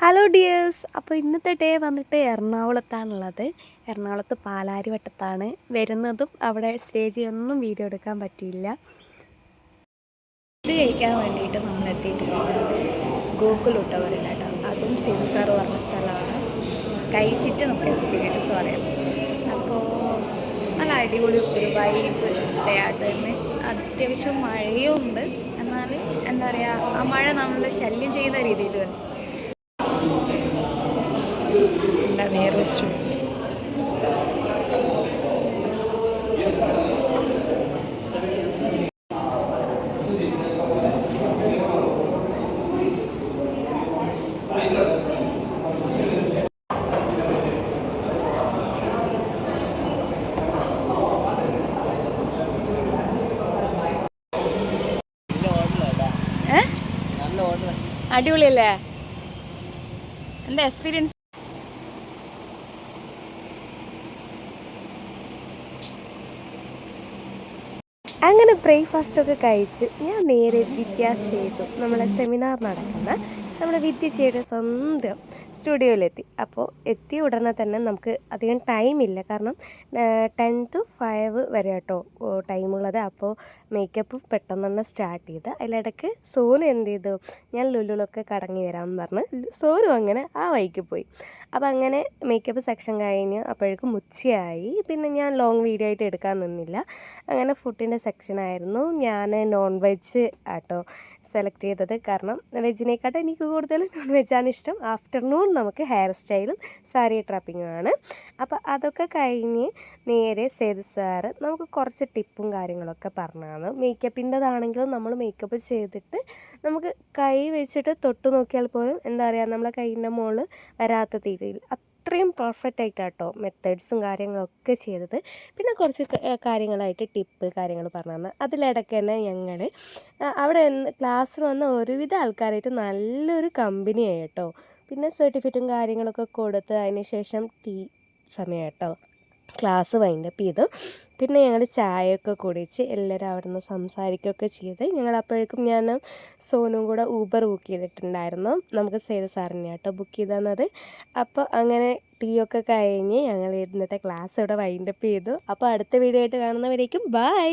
Hello dears, അപ്പോൾ ഇന്നത്തെ day വന്നിട്ട് എറണാകുളത്താണുള്ളത്. എറണാകുളത്ത് പാലാരിവട്ടത്താണ് വരുന്നതും. അവിടെ സ്റ്റേ ചെയ്യൊന്നും വീഡിയോ എടുക്കാൻ പറ്റിയില്ല. ഇത് കഴിക്കാൻ വേണ്ടിയിട്ട് നമ്മൾ എത്തിയിട്ടുള്ളത് ഗോകുലൂട്ടവറില്ല കേട്ടോ. അതും സിജു സാറ് പറഞ്ഞ സ്ഥലമാണ്. കഴിച്ചിട്ട് നമുക്ക് എക്സ്പീരിയൻസ് പറയാം. അപ്പോൾ നല്ല അടിപൊളി ഒരു വൈബ് ഡേ ആട്ടോ. ഇന്ന് അത്യാവശ്യം മഴയും ഉണ്ട്. എന്നാൽ എന്താ പറയുക, ആ മഴ നമ്മളെ ശല്യം ചെയ്യുന്ന രീതിയിൽ വന്നു. nearest അടിപൊളിയല്ലേ? എന്താ എക്സ്പീരിയൻസ്? അങ്ങനെ ബ്രേക്ക്ഫാസ്റ്റൊക്കെ കഴിച്ച് ഞാൻ നേരെ വിദ്യാസേതു നമ്മളെ സെമിനാർ നടക്കുന്ന നമ്മുടെ വിദ്യച്ചയുടെ സ്വന്തം സ്റ്റുഡിയോയിലെത്തി. അപ്പോൾ എത്തിയ ഉടനെ തന്നെ നമുക്ക് അധികം ടൈമില്ല, കാരണം 10 to 5 വരെ കേട്ടോ ടൈമുള്ളത്. അപ്പോൾ മേക്കപ്പ് പെട്ടെന്ന് തന്നെ സ്റ്റാർട്ട് ചെയ്ത് അതിലിടയ്ക്ക് സോനു എന്ത് ചെയ്തു, ഞാൻ ലുലുലൊക്കെ കടങ്ങി വരാമെന്ന് പറഞ്ഞ് സോനു അങ്ങനെ ആ വഴിക്ക് പോയി. അപ്പോൾ അങ്ങനെ മേക്കപ്പ് സെക്ഷൻ കഴിഞ്ഞ് അപ്പോഴേക്കും ഉച്ചയായി. പിന്നെ ഞാൻ ലോങ് വീഡിയോ ആയിട്ട് എടുക്കാൻ നിന്നില്ല. അങ്ങനെ ഫുഡിൻ്റെ സെക്ഷനായിരുന്നു. ഞാൻ നോൺ വെജ് ആട്ടോ സെലക്ട് ചെയ്തത്, കാരണം വെജിനേക്കാട്ടും എനിക്ക് കൂടുതലും നോൺ വെജാണ് ഇഷ്ടം. ആഫ്റ്റർനൂൺ നമുക്ക് ഹെയർ സ്റ്റൈലും സാരി ട്രാപ്പിങ്ങുമാണ്. അപ്പോൾ അതൊക്കെ കഴിഞ്ഞ് നേരെ സേതു സാറ് നമുക്ക് കുറച്ച് ടിപ്പും കാര്യങ്ങളൊക്കെ പറഞ്ഞതാണ്. മേക്കപ്പിൻ്റെതാണെങ്കിലും നമ്മൾ മേക്കപ്പ് ചെയ്തിട്ട് നമുക്ക് കൈ വെച്ചിട്ട് തൊട്ട് നോക്കിയാൽ പോലും എന്താ പറയുക, നമ്മളെ കൈയിൻ്റെ മുകളിൽ വരാത്ത രീതിയിൽ അത്രയും പെർഫെക്റ്റ് ആയിട്ടാട്ടോ മെത്തേഡ്സും കാര്യങ്ങളൊക്കെ ചെയ്തത്. പിന്നെ കുറച്ച് കാര്യങ്ങളായിട്ട് ടിപ്പ് കാര്യങ്ങൾ പറഞ്ഞു തന്നു. അതിലിടയ്ക്ക് തന്നെ ഞങ്ങൾ അവിടെ ക്ലാസ്സിൽ വന്ന ഒരുവിധ ആൾക്കാരായിട്ട് നല്ലൊരു കമ്പനിയായി കേട്ടോ. പിന്നെ സർട്ടിഫിക്കറ്റും കാര്യങ്ങളൊക്കെ കൊടുത്ത് അതിന് ശേഷം സമയം കേട്ടോ ക്ലാസ് വൈൻഡപ്പ് ചെയ്തു. പിന്നെ ഞങ്ങൾ ചായയൊക്കെ കുടിച്ച് എല്ലാവരും അവിടെ നിന്ന് സംസാരിക്കുകയൊക്കെ ചെയ്ത് ഞങ്ങളപ്പോഴേക്കും ഞാൻ സോനും കൂടെ ഊബർ ബുക്ക് ചെയ്തിട്ടുണ്ടായിരുന്നു. നമുക്ക് സേതു സാറിനെ കേട്ടോ ബുക്ക് ചെയ്ത് തന്നത്. അപ്പോൾ അങ്ങനെ ടീ ഒക്കെ കഴിഞ്ഞ് ഞങ്ങൾ ഇന്നത്തെ ക്ലാസ് ഇവിടെ വൈൻഡപ്പ് ചെയ്തു. അപ്പോൾ അടുത്ത വീഡിയോ ആയിട്ട് കാണുന്നവരേക്കും ബൈ.